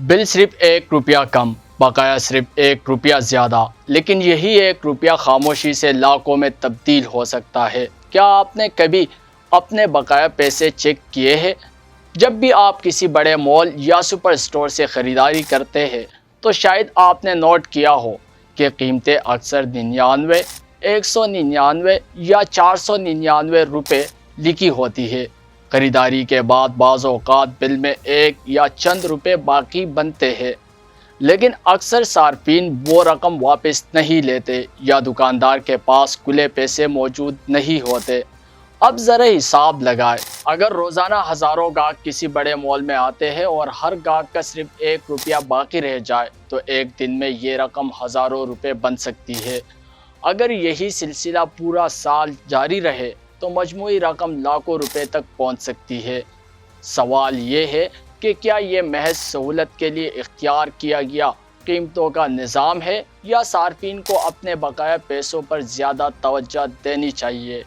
بل صرف 1 روپیہ کم، بقایا صرف 1 روپیہ زیادہ، لیکن یہی 1 روپیہ خاموشی سے لاکھوں میں تبدیل ہو سکتا ہے۔ کیا آپ نے کبھی اپنے بقایا پیسے چیک کیے ہیں؟ جب بھی آپ کسی بڑے مال یا سپر اسٹور سے خریداری کرتے ہیں تو شاید آپ نے نوٹ کیا ہو کہ قیمتیں اکثر 99، 199 یا 499 روپے لکھی ہوتی ہے۔ خریداری کے بعد بعض اوقات بل میں 1 یا چند روپے باقی بنتے ہیں، لیکن اکثر صارفین وہ رقم واپس نہیں لیتے یا دکاندار کے پاس کھلے پیسے موجود نہیں ہوتے۔ اب ذرا حساب لگائیں، اگر روزانہ ہزاروں گاہک کسی بڑے مال میں آتے ہیں اور ہر گاہک کا صرف 1 روپیہ باقی رہ جائے تو ایک دن میں یہ رقم ہزاروں روپے بن سکتی ہے۔ اگر یہی سلسلہ پورا سال جاری رہے تو مجموعی رقم لاکھوں روپے تک پہنچ سکتی ہے۔ سوال یہ ہے کہ کیا یہ محض سہولت کے لیے اختیار کیا گیا قیمتوں کا نظام ہے یا صارفین کو اپنے بقایا پیسوں پر زیادہ توجہ دینی چاہیے؟